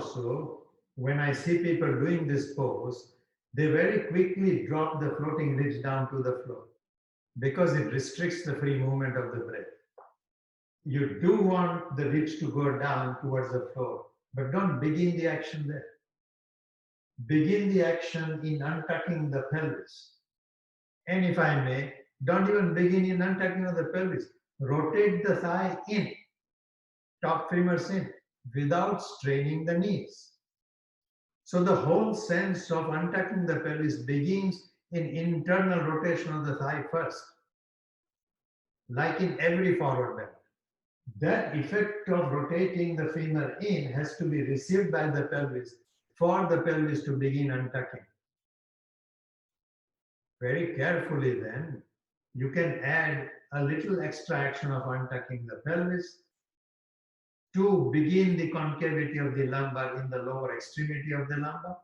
also, when I see people doing this pose, they very quickly drop the floating ridge down to the floor because it restricts the free movement of the breath. You do want the ridge to go down towards the floor, but don't begin the action there. Begin the action in untucking the pelvis. And if I may, don't even begin in untucking of the pelvis. Rotate the thigh in, top femurs in, without straining the knees. So the whole sense of untucking the pelvis begins in internal rotation of the thigh first, like in every forward bend. That effect of rotating the femur in has to be received by the pelvis for the pelvis to begin untucking. Very carefully then, you can add a little extra action of untucking the pelvis to begin the concavity of the lumbar in the lower extremity of the lumbar.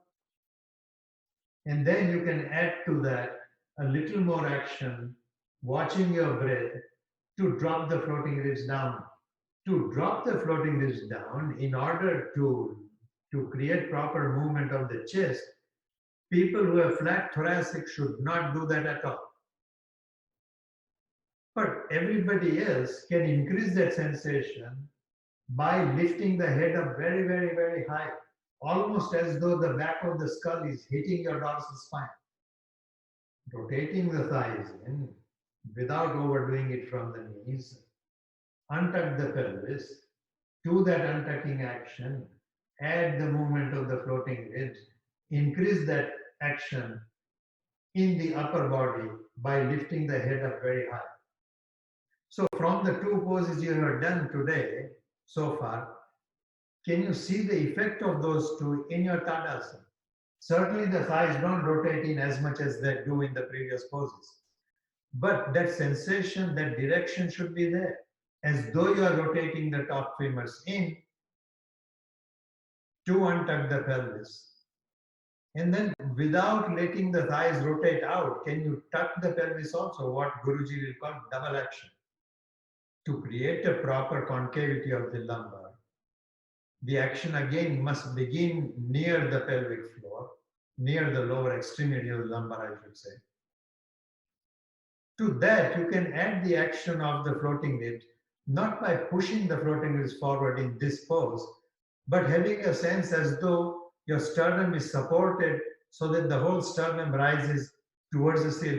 And then you can add to that a little more action, watching your breath to drop the floating ridge down. To drop the floating ridge down, in order to create proper movement of the chest, people who have flat thoracic should not do that at all. But everybody else can increase that sensation by lifting the head up very, very, very high, almost as though the back of the skull is hitting your dorsal spine. Rotating the thighs in without overdoing it from the knees. Untuck the pelvis. Do that untucking action. Add the movement of the floating ridge. Increase that action in the upper body by lifting the head up very high. So from the two poses you have done today so far, can you see the effect of those two in your Tadasana? Certainly the thighs don't rotate in as much as they do in the previous poses. But that sensation, that direction should be there, as though you are rotating the top femurs in to untuck the pelvis. And then without letting the thighs rotate out, can you tuck the pelvis also, what Guruji will call double action? To create a proper concavity of the lumbar, the action again must begin near the pelvic floor, near the lower extremity of the lumbar, I should say. To that, you can add the action of the floating ridge, not by pushing the floating ridge forward in this pose, but having a sense as though your sternum is supported so that the whole sternum rises towards the ceiling.